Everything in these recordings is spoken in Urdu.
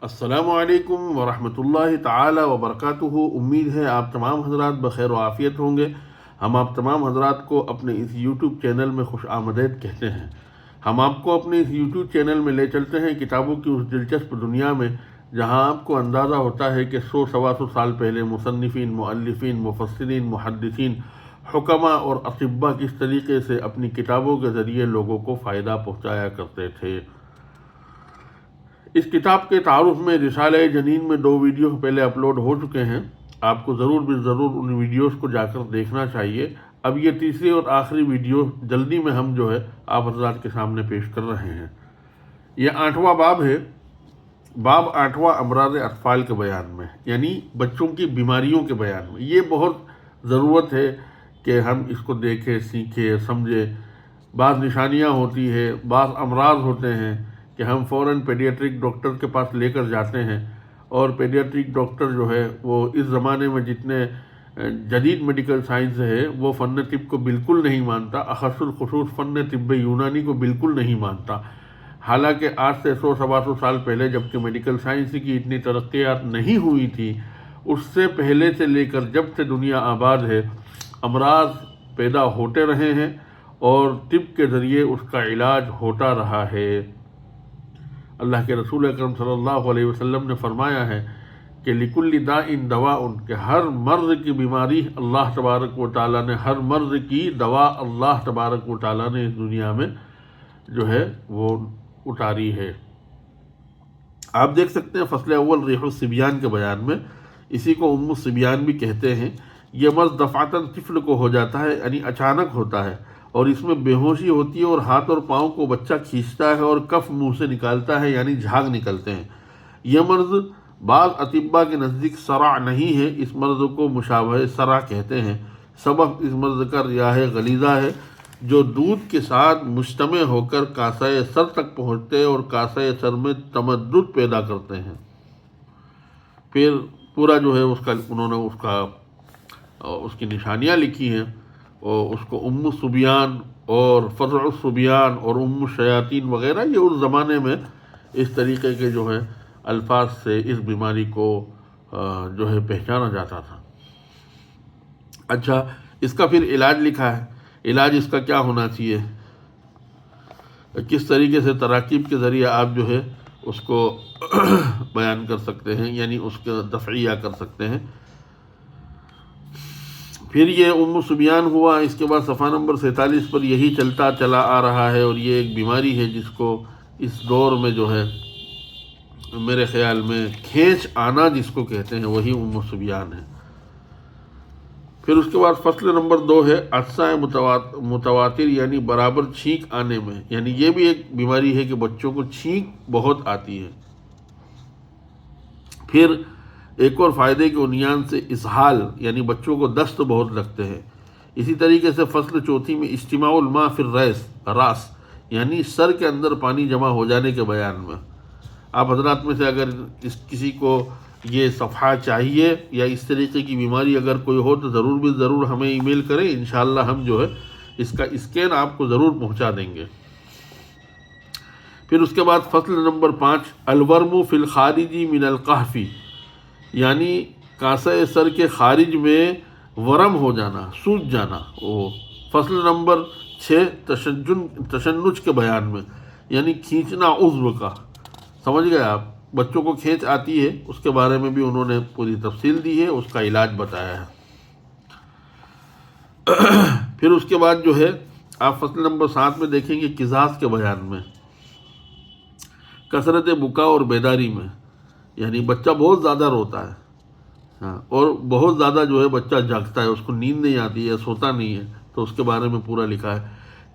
السلام علیکم ورحمۃ اللہ تعالی وبرکاتہ۔ امید ہے آپ تمام حضرات بخیر و عافیت ہوں گے۔ ہم آپ تمام حضرات کو اپنے اس یوٹیوب چینل میں خوش آمدید کہتے ہیں۔ ہم آپ کو اپنے اس یوٹیوب چینل میں لے چلتے ہیں کتابوں کی اس دلچسپ دنیا میں جہاں آپ کو اندازہ ہوتا ہے کہ 100-125 سال پہلے مصنفین، مؤلفین، مفسرین، محدثین، حکماء اور اطباء کس طریقے سے اپنی کتابوں کے ذریعے لوگوں کو فائدہ پہنچایا کرتے تھے۔ اس کتاب کے تعارف میں رسالہ جنین میں 2 ویڈیو پہلے اپلوڈ ہو چکے ہیں۔ آپ کو ضرور ان ویڈیوز کو جا کر دیکھنا چاہیے۔ اب یہ تیسری اور آخری ویڈیو جلدی میں ہم آپ حضرات کے سامنے پیش کر رہے ہیں۔ یہ 8واں باب ہے، باب 8واں امراض اطفال کے بیان میں، یعنی بچوں کی بیماریوں کے بیان میں۔ یہ بہت ضرورت ہے کہ ہم اس کو دیکھیں، سیکھیں، سمجھیں۔ بعض نشانیاں ہوتی ہے، بعض امراض ہوتے ہیں کہ ہم فوراً پیڈیاٹرک ڈاکٹر کے پاس لے کر جاتے ہیں، اور پیڈیاٹرک ڈاکٹر وہ اس زمانے میں جتنے جدید میڈیکل سائنس ہے وہ فن طب کو بالکل نہیں مانتا، اخص الخصوص فن طب یونانی کو بالکل نہیں مانتا۔ حالانکہ آج سے 100-125 سال پہلے جب کہ میڈیکل سائنس کی اتنی ترقیات نہیں ہوئی تھی، اس سے پہلے سے لے کر جب سے دنیا آباد ہے امراض پیدا ہوتے رہے ہیں اور طب کے ذریعے اس کا علاج ہوتا رہا ہے۔ اللہ کے رسول اکرم صلی اللہ علیہ وسلم نے فرمایا ہے کہ لِكُلِّ دَاءٍ دَوَاءٌ، کہ ہر مرض کی بیماری اللہ تبارک و تعالیٰ نے، ہر مرض کی دوا اللہ تبارک و تعالیٰ نے اس دنیا میں وہ اتاری ہے۔ آپ دیکھ سکتے ہیں فصل اول ریح الصبیان کے بیان میں، اسی کو ام الصبیان بھی کہتے ہیں۔ یہ مرض دفعتاً طفل کو ہو جاتا ہے، یعنی اچانک ہوتا ہے، اور اس میں بے ہوشی ہوتی ہے اور ہاتھ اور پاؤں کو بچہ کھینچتا ہے اور کف منہ سے نکالتا ہے، یعنی جھاگ نکلتے ہیں۔ یہ مرض بعض اطباء کے نزدیک صرع نہیں ہے، اس مرض کو مشابہ صرع کہتے ہیں۔ سبب اس مرض کا ریاح غلیظہ ہے جو دودھ کے ساتھ مجتمع ہو کر کاسہ سر تک پہنچتے اور کاسہ سر میں تمدد پیدا کرتے ہیں۔ پھر پورا انہوں نے اس کی نشانیاں لکھی ہیں، اور اس کو ام الصبیان اور فزع الصبیان اور ام الشیاطین وغیرہ، یہ اس زمانے میں اس طریقے کے الفاظ سے اس بیماری کو پہچانا جاتا تھا۔ اچھا، اس کا پھر علاج لکھا ہے۔ علاج اس کا کیا ہونا چاہیے، کس طریقے سے تراکیب کے ذریعے آپ اس کو بیان کر سکتے ہیں، یعنی اس کا دفعیہ کر سکتے ہیں۔ پھر یہ ام الصبیان ہوا، اس کے بعد صفحہ نمبر 47 پر یہی چلتا چلا آ رہا ہے، اور یہ ایک بیماری ہے جس کو اس دور میں میرے خیال میں کھینچ آنا جس کو کہتے ہیں، وہی ام الصبیان ہے۔ پھر اس کے بعد فصل نمبر 2 ہے عطسہ متواتر، یعنی برابر چھینک آنے میں، یعنی یہ بھی ایک بیماری ہے کہ بچوں کو چھینک بہت آتی ہے۔ پھر ایک اور فائدے کے عنوان سے اسہال، یعنی بچوں کو دست بہت لگتے ہیں۔ اسی طریقے سے فصل 4 میں اجتماع الماء فی الراس، یعنی سر کے اندر پانی جمع ہو جانے کے بیان میں۔ آپ حضرات میں سے اگر کسی کو یہ صفحہ چاہیے یا اس طریقے کی بیماری اگر کوئی ہو تو ضرور ہمیں ای میل کریں، انشاءاللہ ہم اس کا اسکین آپ کو ضرور پہنچا دیں گے۔ پھر اس کے بعد فصل نمبر 5 الورم فی الخارج من القحف، یعنی کاسہ سر کے خارج میں ورم ہو جانا، سوج جانا۔ فصل نمبر 6 تشنج کے بیان میں، یعنی کھینچنا عضو کا۔ سمجھ گئے آپ، بچوں کو کھینچ آتی ہے، اس کے بارے میں بھی انہوں نے پوری تفصیل دی ہے، اس کا علاج بتایا ہے۔ پھر اس کے بعد آپ فصل نمبر 7 میں دیکھیں گے قزاز کے بیان میں، کثرت بکا اور بیداری میں، یعنی بچہ بہت زیادہ روتا ہے، اور بہت زیادہ بچہ جاگتا ہے، اس کو نیند نہیں آتی ہے، سوتا نہیں ہے، تو اس کے بارے میں پورا لکھا ہے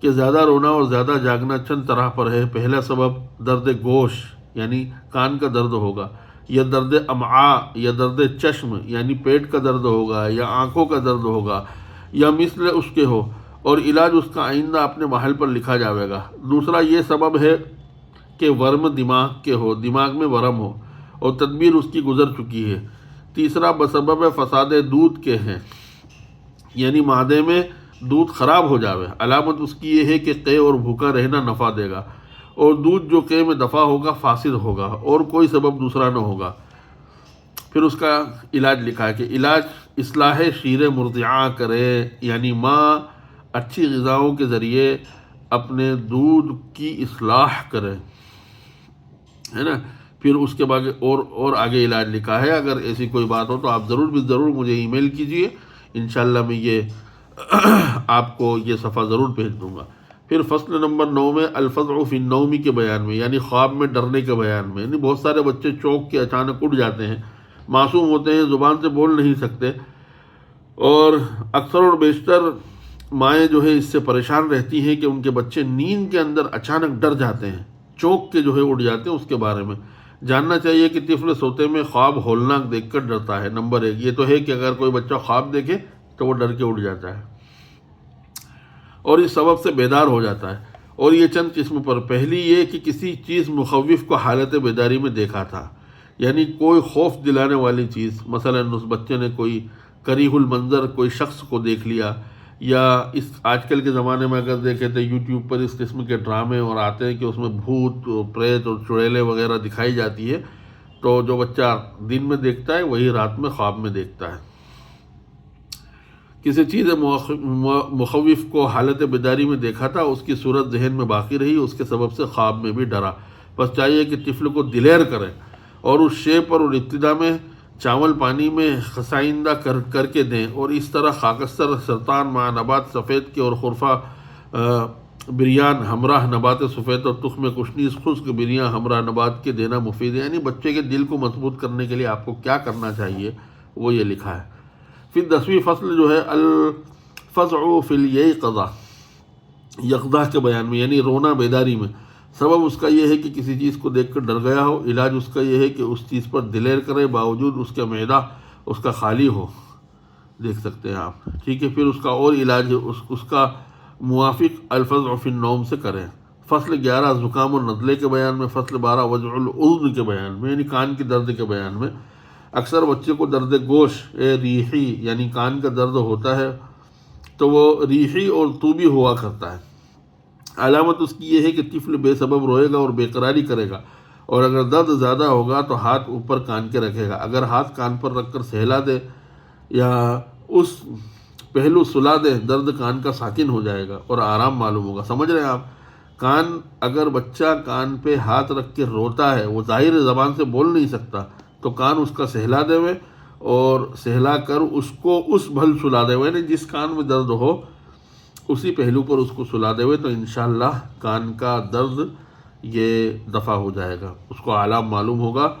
کہ زیادہ رونا اور زیادہ جاگنا چند طرح پر ہے۔ پہلا سبب درد گوش، یعنی کان کا درد ہوگا، یا درد امعاء یا درد چشم، یعنی پیٹ کا درد ہوگا، یا آنکھوں کا درد ہوگا، یا مثل اس کے ہو، اور علاج اس کا آئندہ اپنے محل پر لکھا جاوے گا۔ دوسرا یہ سبب ہے کہ ورم دماغ کے ہو، دماغ میں ورم ہو اور تدبیر اس کی گزر چکی ہے۔ تیسرا بسبب فساد دودھ کے ہیں، یعنی معدے میں دودھ خراب ہو جاوے، علامت اس کی یہ ہے کہ قے اور بھوکا رہنا نفع دے گا۔ اور دودھ جو قے میں دفع ہوگا فاسد ہوگا اور کوئی سبب دوسرا نہ ہوگا۔ پھر اس کا علاج لکھا ہے کہ علاج اصلاح شیر مرضعہ کرے، یعنی ماں اچھی غذاؤں کے ذریعے اپنے دودھ کی اصلاح کرے، ہے نا۔ پھر اس کے بعد اور آگے علاج لکھا ہے۔ اگر ایسی کوئی بات ہو تو آپ ضرور مجھے ای میل کیجئے، انشاءاللہ میں یہ آپ کو یہ صفحہ ضرور بھیج دوں گا۔ پھر فصل نمبر 9 میں الفزع فی النوم کے بیان میں، یعنی خواب میں ڈرنے کے بیان میں، یعنی بہت سارے بچے چونک کے اچانک اٹھ جاتے ہیں، معصوم ہوتے ہیں، زبان سے بول نہیں سکتے، اور اکثر اور بیشتر مائیں جو ہے اس سے پریشان رہتی ہیں کہ ان کے بچے نیند کے اندر اچانک ڈر جاتے ہیں، چونک کے جو ہے اٹھ جاتے ہیں۔ اس کے بارے میں جاننا چاہیے کہ طفل سوتے میں خواب ہولناک دیکھ کر ڈرتا ہے۔ نمبر 1 یہ تو ہے کہ اگر کوئی بچہ خواب دیکھے تو وہ ڈر کے اٹھ جاتا ہے اور اس سبب سے بیدار ہو جاتا ہے، اور یہ چند قسم پر۔ پہلی یہ کہ کسی چیز مخوف کو حالت بیداری میں دیکھا تھا، یعنی کوئی خوف دلانے والی چیز، مثلا اس بچے نے کوئی کریہ المنظر کوئی شخص کو دیکھ لیا، یا اس آج کل کے زمانے میں اگر دیکھیں تو یوٹیوب پر اس قسم کے ڈرامے اور آتے ہیں کہ اس میں بھوت اور پریت اور چڑیلیں وغیرہ دکھائی جاتی ہے، تو جو بچہ دن میں دیکھتا ہے وہی رات میں خواب میں دیکھتا ہے۔ کسی چیز مخوف کو حالت بیداری میں دیکھا تھا، اس کی صورت ذہن میں باقی رہی، اس کے سبب سے خواب میں بھی ڈرا۔ بس چاہیے کہ طفل کو دلیر کریں اور اس شے پر اور ابتدا میں چاول پانی میں خسائندہ کر کے دیں، اور اس طرح خاکستر سرطان مع نبات سفید کے اور خرفہ بریان ہمراہ نبات سفید اور تخم کشنیز خشک بریان ہمراہ نبات کے دینا مفید ہے۔ یعنی بچے کے دل کو مضبوط کرنے کے لیے آپ کو کیا کرنا چاہیے وہ یہ لکھا ہے۔ پھر 10ویں فصل جو ہے الفزع فی الیقظہ، یقظہ کے بیان میں، یعنی رونا بیداری میں۔ سبب اس کا یہ ہے کہ کسی چیز کو دیکھ کر ڈر گیا ہو، علاج اس کا یہ ہے کہ اس چیز پر دلیر کرے باوجود اس کا معدہ اس کا خالی ہو، دیکھ سکتے ہیں آپ، ٹھیک ہے۔ پھر اس کا اور علاج اس کا موافق الفزع فی النوم سے کریں۔ فصل 11 زکام اور نزلے کے بیان میں۔ فصل 12 وجع الاذن کے بیان میں، یعنی کان کی درد کے بیان میں۔ اکثر بچے کو درد گوش ریحی یعنی کان کا درد ہوتا ہے تو وہ ریحی اور طوبی ہوا کرتا ہے۔ علامت اس کی یہ ہے کہ طفل بے سبب روئے گا اور بے قراری کرے گا، اور اگر درد زیادہ ہوگا تو ہاتھ اوپر کان کے رکھے گا، اگر ہاتھ کان پر رکھ کر سہلا دے یا اس پہلو سلا دے درد کان کا ساکن ہو جائے گا اور آرام معلوم ہوگا۔ سمجھ رہے ہیں آپ؟ کان اگر بچہ کان پہ ہاتھ رکھ کے روتا ہے، وہ ظاہر زبان سے بول نہیں سکتا، تو کان اس کا سہلا دے ہوئے اور سہلا کر اس کو اس بھل سلا دے ہوئے، یعنی جس کان میں درد ہو اسی پہلو پر اس کو سلا دے ہوئے، تو انشاءاللہ کان کا درد یہ دفع ہو جائے گا، اس کو علام معلوم ہوگا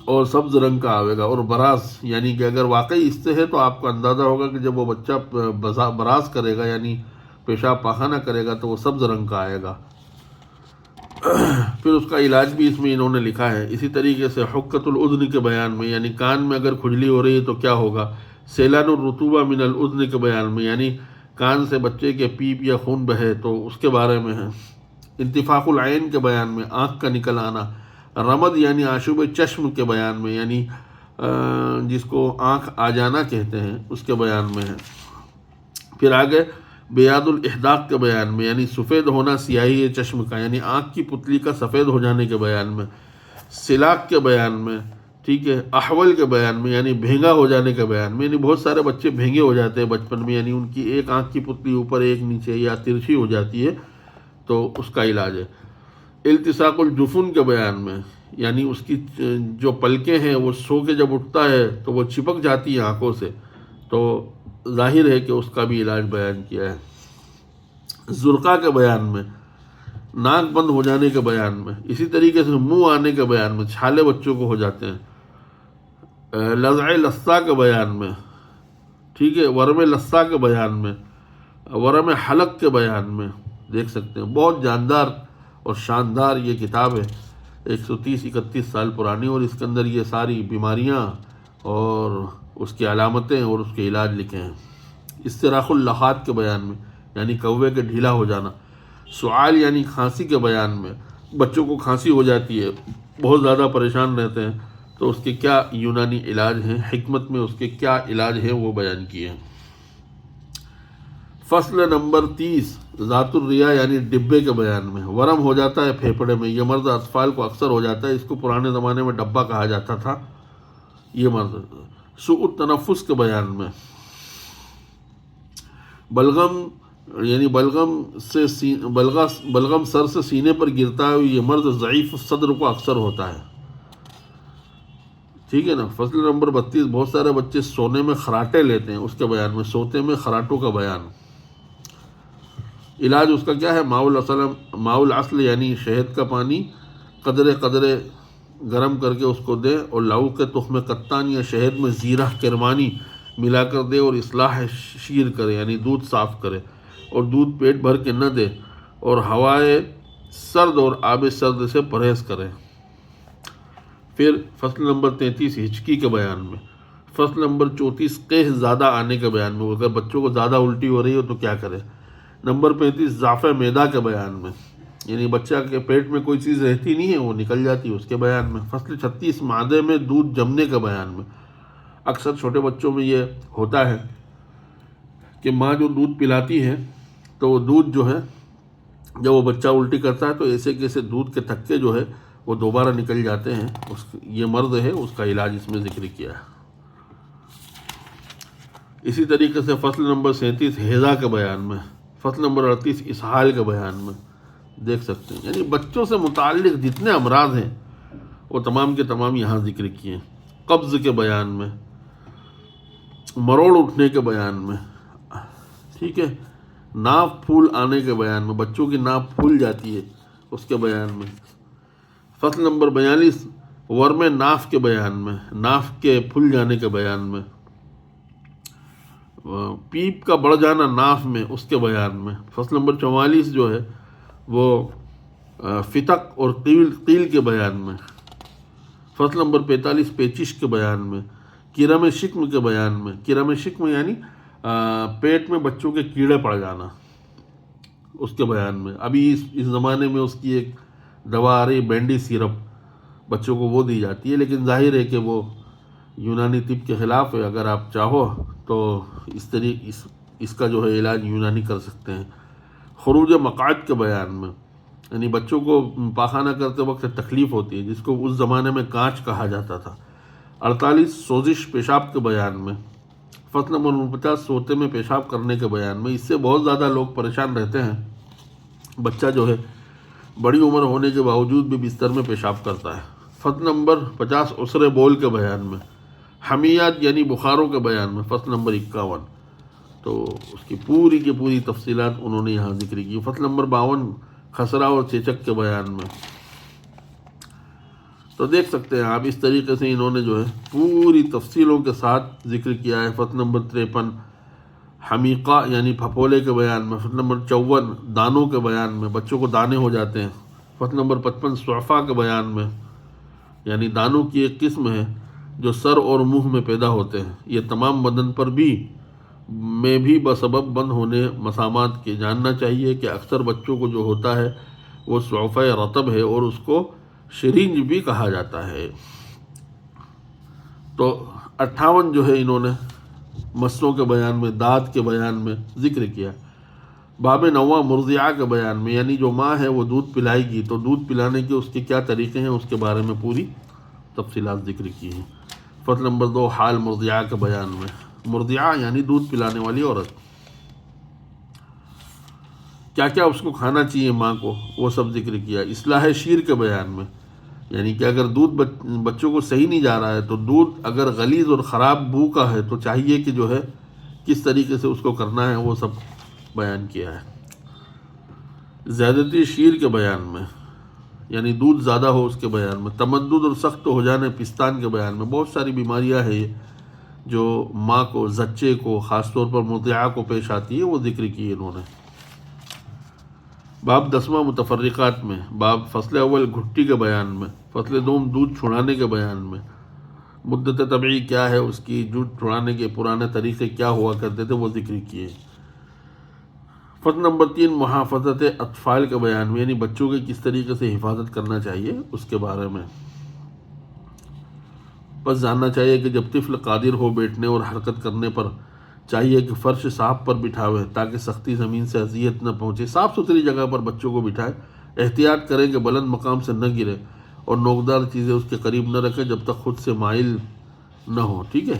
اور سبز رنگ کا آئے گا۔ اور براز یعنی کہ اگر واقعی اس سے ہے تو آپ کو اندازہ ہوگا کہ جب وہ بچہ براز کرے گا یعنی پیشاب پاخانہ کرے گا تو وہ سبز رنگ کا آئے گا۔ پھر اس کا علاج بھی اس میں انہوں نے لکھا ہے۔ اسی طریقے سے حکۃ الاذن کے بیان میں، یعنی کان میں اگر کھجلی ہو رہی ہے تو کیا ہوگا۔ سیلان الرطوبہ من الاذن کے بیان میں، یعنی کان سے بچے کے پیپ یا خون بہے تو اس کے بارے میں ہے۔ انتفاخ العین کے بیان میں، آنکھ کا نکل آنا۔ رمد یعنی آشوب چشم کے بیان میں، یعنی جس کو آنکھ آ جانا کہتے ہیں، اس کے بیان میں ہے۔ پھر آگے بیاض الاحداق کے بیان میں، یعنی سفید ہونا سیاہی چشم کا، یعنی آنکھ کی پتلی کا سفید ہو جانے کے بیان میں۔ سلاک کے بیان میں، ٹھیک ہے۔ احول کے بیان میں، یعنی بھینگا ہو جانے کے بیان میں، یعنی بہت سارے بچے بھینگے ہو جاتے ہیں بچپن میں، یعنی ان کی ایک آنکھ کی پتلی اوپر ایک نیچے یا ترچھی ہو جاتی ہے، تو اس کا علاج ہے۔ التصاق الجفن کے بیان میں، یعنی اس کی جو پلکیں ہیں وہ سو کے جب اٹھتا ہے تو وہ چپک جاتی ہیں آنکھوں سے، تو ظاہر ہے کہ اس کا بھی علاج بیان کیا ہے۔ زرقہ کے بیان میں، ناک بند ہو جانے کے بیان میں۔ اسی طریقے سے منہ آنے کے بیان میں، چھالے بچوں کو ہو جاتے ہیں۔ لذع لثہ کے بیان میں، ٹھیک ہے۔ ورم لثہ کے بیان میں، ورم حلق کے بیان میں، دیکھ سکتے ہیں۔ بہت جاندار اور شاندار یہ کتاب ہے، 130-31 سال پرانی، اور اس کے اندر یہ ساری بیماریاں اور اس کی علامتیں اور اس کے علاج لکھے ہیں۔ استراخ اللحات کے بیان میں، یعنی کوے کے ڈھیلا ہو جانا۔ سعال یعنی کھانسی کے بیان میں، بچوں کو کھانسی ہو جاتی ہے، بہت زیادہ پریشان رہتے ہیں، تو اس کے کیا یونانی علاج ہیں، حکمت میں اس کے کیا علاج ہیں وہ بیان کیے ہیں۔ فصل نمبر 30 ذات الریا یعنی ڈبے کے بیان میں. ورم ہو جاتا ہے پھیپھڑے میں، یہ مرض اطفال کو اکثر ہو جاتا ہے، اس کو پرانے زمانے میں ڈبہ کہا جاتا تھا. یہ مرض سوء التنفس کے بیان میں. بلغم یعنی بلغم سر سے سینے پر گرتا ہے، یہ مرض ضعیف الصدر کو اکثر ہوتا ہے. ٹھیک ہے نا. فصل نمبر 32 بہت سارے بچے سونے میں خراٹے لیتے ہیں، اس کے بیان میں. سوتے میں خراٹوں کا بیان. علاج اس کا کیا ہے؟ ماء العسل یعنی شہد کا پانی قدرے قدرے گرم کر کے اس کو دے، اور لاؤ کے تخم کتان یا شہد میں زیرہ کرمانی ملا کر دے، اور اصلاح شیر کرے یعنی دودھ صاف کرے، اور دودھ پیٹ بھر کے نہ دے، اور ہوائے سرد اور آب سرد سے پرہیز کرے. پھر فصل نمبر 33 ہچکی کے بیان میں. فصل نمبر 34 قیح زیادہ آنے کے بیان میں. اگر بچوں کو زیادہ الٹی ہو رہی ہو تو کیا کرے. نمبر 35 ضعف معدہ کے بیان میں، یعنی بچہ کے پیٹ میں کوئی چیز رہتی نہیں ہے، وہ نکل جاتی ہے، اس کے بیان میں. فصل 36 معدے میں دودھ جمنے کے بیان میں. اکثر چھوٹے بچوں میں یہ ہوتا ہے کہ ماں جو دودھ پلاتی ہے تو وہ دودھ جو ہے جب وہ بچہ الٹی کرتا ہے تو ایسے کیسے دودھ کے تھکے جو ہے وہ دوبارہ نکل جاتے ہیں. یہ مرض ہے، اس کا علاج اس میں ذکر کیا ہے. اسی طریقے سے فصل نمبر 37 ہیضہ کے بیان میں. فصل نمبر 38 اسہال کے بیان میں. دیکھ سکتے ہیں یعنی بچوں سے متعلق جتنے امراض ہیں وہ تمام کے تمام یہاں ذکر کیے ہیں. قبض کے بیان میں، مروڑ اٹھنے کے بیان میں. ٹھیک ہے. ناف پھول آنے کے بیان میں، بچوں کی ناف پھول جاتی ہے اس کے بیان میں. فصل نمبر 42 ورم ناف کے بیان میں، ناف کے پھول جانے کے بیان میں. پیپ کا بڑھ جانا ناف میں، اس کے بیان میں. فصل نمبر 44 جو ہے وہ فتق اور قیل کے بیان میں. فصل نمبر 45 پیچش کے بیان میں. کرم شکم کے بیان میں. کرم شکم یعنی پیٹ میں بچوں کے کیڑے پڑ جانا، اس کے بیان میں. ابھی اس زمانے میں اس کی ایک دوا آ رہی بینڈی سیرپ، بچوں کو وہ دی جاتی ہے، لیکن ظاہر ہے کہ وہ یونانی طب کے خلاف ہے. اگر آپ چاہو تو اس کا جو ہے علاج یونانی کر سکتے ہیں. خروج مقعد کے بیان میں، یعنی بچوں کو پاخانہ کرتے وقت تکلیف ہوتی ہے، جس کو اس زمانے میں کانچ کہا جاتا تھا. 48 سوزش پیشاب کے بیان میں. فصل نمبر 49 سوتے میں پیشاب کرنے کے بیان میں. اس سے بہت زیادہ لوگ پریشان رہتے ہیں. بچہ جو ہے بڑی عمر ہونے کے باوجود بھی بستر میں پیشاب کرتا ہے. فصل نمبر 50 عسر بول کے بیان میں. حمیات یعنی بخاروں کے بیان میں. فصل نمبر 51 تو اس کی پوری تفصیلات انہوں نے یہاں ذکر کی. فصل نمبر 52 خسرہ اور چیچک کے بیان میں. تو دیکھ سکتے ہیں آپ اس طریقے سے انہوں نے جو ہے پوری تفصیلوں کے ساتھ ذکر کیا ہے. فصل نمبر 53 حمیقہ یعنی پھپھولے کے بیان میں. فصل نمبر 54 دانوں کے بیان میں، بچوں کو دانے ہو جاتے ہیں. فصل نمبر 55 صعفہ کے بیان میں، یعنی دانوں کی ایک قسم ہے جو سر اور منہ میں پیدا ہوتے ہیں. یہ تمام بدن پر بھی بسبب بند ہونے مسامات کے. جاننا چاہیے کہ اکثر بچوں کو جو ہوتا ہے وہ صعفہ رطب ہے اور اس کو شرینج بھی کہا جاتا ہے. تو 58 جو ہے انہوں نے مسوں کے بیان میں، دانت کے بیان میں ذکر کیا. باب 9 مرضعہ کے بیان میں، یعنی جو ماں ہے وہ دودھ پلائے گی تو دودھ پلانے کے اس کے کیا طریقے ہیں، اس کے بارے میں پوری تفصیلات ذکر کی ہیں. فصل نمبر 2 حال مرضعہ کے بیان میں. مرضعہ یعنی دودھ پلانے والی عورت، کیا کیا اس کو کھانا چاہیے ماں کو، وہ سب ذکر کیا. اصلاح شیر کے بیان میں، یعنی کہ اگر دودھ بچوں کو صحیح نہیں جا رہا ہے تو دودھ اگر غلیظ اور خراب بو کا ہے تو چاہیے کہ جو ہے کس طریقے سے اس کو کرنا ہے، وہ سب بیان کیا ہے. زیادتی شیر کے بیان میں، یعنی دودھ زیادہ ہو اس کے بیان میں. تمدد اور سخت ہو جانے پستان کے بیان میں. بہت ساری بیماریاں ہیں جو ماں کو، زچے کو، خاص طور پر مرضعہ کو پیش آتی ہے، وہ ذکر کی انہوں نے. باب 10 متفرقات میں. باب فصل اول گھٹی کے بیان میں. فصل دوم دودھ چھڑانے کے بیان میں. مدت طبعی کیا ہے اس کی، دودھ چھڑانے کے پرانے طریقے کیا ہوا کرتے تھے، وہ ذکر کیے. فصل نمبر 3 محافظت اطفال کے بیان میں، یعنی بچوں کی کس طریقے سے حفاظت کرنا چاہیے اس کے بارے میں. بس جاننا چاہیے کہ جب طفل قادر ہو بیٹھنے اور حرکت کرنے پر چاہیے کہ فرش صاف پر بٹھاوے تاکہ سختی زمین سے اذیت نہ پہنچے، صاف ستھری جگہ پر بچوں کو بٹھائے، احتیاط کریں کہ بلند مقام سے نہ گرے، اور نوکدار چیزیں اس کے قریب نہ رکھیں جب تک خود سے مائل نہ ہو، ٹھیک ہے،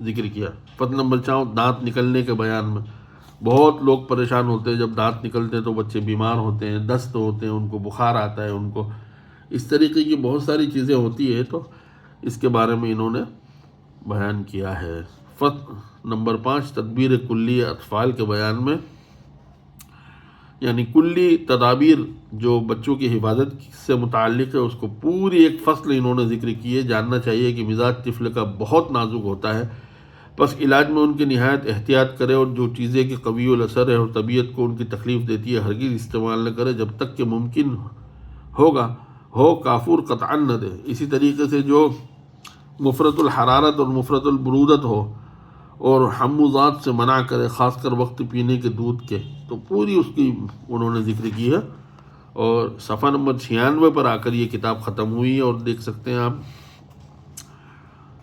ذکر کیا۔ پتہ نمبر 4 دانت نکلنے کے بیان میں بہت لوگ پریشان ہوتے ہیں، جب دانت نکلتے ہیں تو بچے بیمار ہوتے ہیں، دست ہوتے ہیں، ان کو بخار آتا ہے، ان کو اس طریقے کی بہت ساری چیزیں ہوتی ہیں، تو اس کے بارے میں انہوں نے بیان کیا ہے۔ نمبر 5 تدبیر کلی اطفال کے بیان میں، یعنی کلی تدابیر جو بچوں کی حفاظت سے متعلق ہے اس کو پوری ایک فصل انہوں نے ذکر کی ہے۔ جاننا چاہیے کہ مزاج طفل کا بہت نازک ہوتا ہے، بس علاج میں ان کی نہایت احتیاط کرے، اور جو چیزیں کہ قوی الاثر ہے اور طبیعت کو ان کی تکلیف دیتی ہے ہرگز استعمال نہ کرے جب تک کہ ممکن ہو کافور قطعا نہ دے۔ اسی طریقے سے جو مفرط الحرارت اور مفرط البرودت ہو اور حموضات سے منع کرے، خاص کر وقت پینے کے دودھ کے، تو پوری اس کی انہوں نے ذکر کی ہے۔ اور صفحہ نمبر 96 پر آ کر یہ کتاب ختم ہوئی ہے، اور دیکھ سکتے ہیں آپ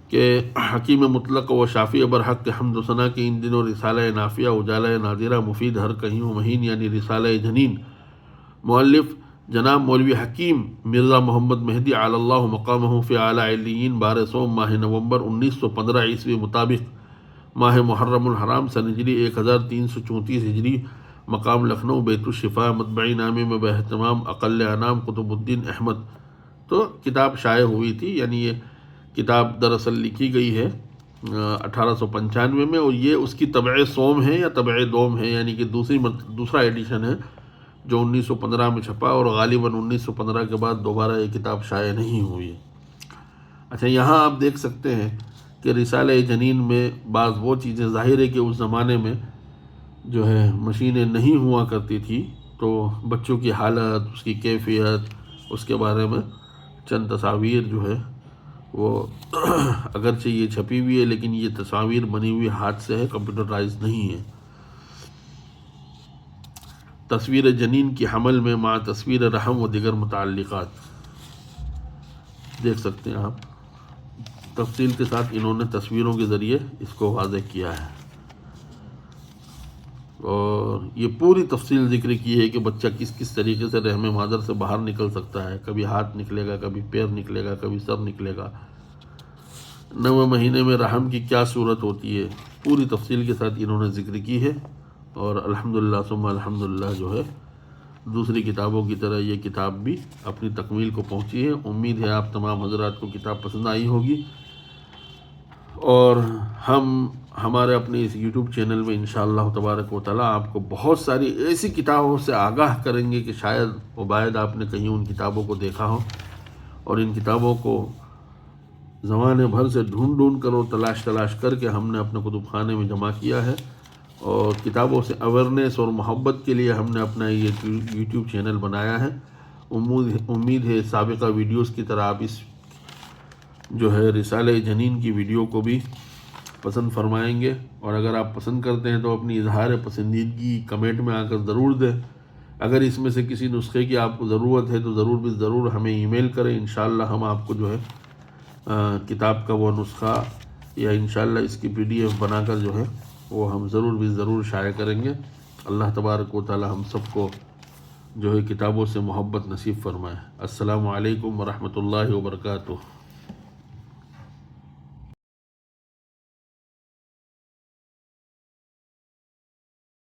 کہ حکیم مطلق و شافی برحق کے حمد و ثنا کے ان دنوں رسالہ نافیہ، اجالہ ناظرہ، مفید ہر کہیں و مہین یعنی رسالہ جنین، مؤلف جناب مولوی حکیم مرزا محمد مہدی علی اللہ مقامہ فی اعلی علیین، بار سوم ماہ نومبر 1915 عیسوی مطابق ماہ محرم الحرام سن ہجری 1334 ہجری، مقام لکھنؤ، بیت الشفا، مطبعی نامے میں باہتمام اقل انام قطب الدین احمد، تو کتاب شائع ہوئی تھی۔ یعنی یہ کتاب دراصل لکھی گئی ہے 1895 میں، اور یہ اس کی طبع سوم ہے یا طبع دوم ہے، یعنی کہ دوسرا ایڈیشن ہے جو 1915 میں چھپا، اور غالباً 1915 کے بعد دوبارہ یہ کتاب شائع نہیں ہوئی۔ اچھا، یہاں آپ دیکھ سکتے ہیں کہ رسالہ جنین میں بعض وہ چیزیں، ظاہر ہے کہ اس زمانے میں جو ہے مشینیں نہیں ہوا کرتی تھی، تو بچوں کی حالت، اس کی کیفیت، اس کے بارے میں چند تصاویر جو ہے وہ اگرچہ یہ چھپی ہوئی ہے لیکن یہ تصاویر بنی ہوئی ہاتھ سے ہے، کمپیوٹرائز نہیں ہے۔ تصویر جنین کی حمل میں مع تصویر رحم و دیگر متعلقات دیکھ سکتے ہیں آپ، تفصیل کے ساتھ انہوں نے تصویروں کے ذریعے اس کو واضح کیا ہے، اور یہ پوری تفصیل ذکر کی ہے کہ بچہ کس کس طریقے سے رحم مادر سے باہر نکل سکتا ہے، کبھی ہاتھ نکلے گا، کبھی پیر نکلے گا، کبھی سر نکلے گا، 9 مہینے میں رحم کی کیا صورت ہوتی ہے، پوری تفصیل کے ساتھ انہوں نے ذکر کی ہے۔ اور الحمدللہ ثم الحمدللہ جو ہے دوسری کتابوں کی طرح یہ کتاب بھی اپنی تکمیل کو پہنچی ہے۔ امید ہے آپ تمام حضرات کو کتاب پسند آئی ہوگی، اور ہم ہمارے اپنے اس یوٹیوب چینل میں انشاءاللہ تبارک و تعالی آپ کو بہت ساری ایسی کتابوں سے آگاہ کریں گے کہ شاید عبید آپ نے کہیں ان کتابوں کو دیکھا ہو، اور ان کتابوں کو زمانے بھر سے ڈھونڈ کر اور تلاش کر کے ہم نے اپنے کتب خانے میں جمع کیا ہے، اور کتابوں سے اویرنیس اور محبت کے لیے ہم نے اپنا یہ یوٹیوب چینل بنایا ہے۔ امید ہے سابقہ ویڈیوز کی طرح آپ اس جو ہے رسالہ جنین کی ویڈیو کو بھی پسند فرمائیں گے، اور اگر آپ پسند کرتے ہیں تو اپنی اظہار پسندیدگی کمنٹ میں آ کر ضرور دیں۔ اگر اس میں سے کسی نسخے کی آپ کو ضرورت ہے تو ضرور ہمیں ای میل کریں، انشاءاللہ ہم آپ کو جو ہے کتاب کا وہ نسخہ یا انشاءاللہ اس کی PDF بنا کر جو ہے وہ ہم ضرور شائع کریں گے۔ اللہ تبارک و تعالی ہم سب کو جو ہے کتابوں سے محبت نصیب فرمائے۔ السلام علیکم ورحمۃ اللہ وبرکاتہ۔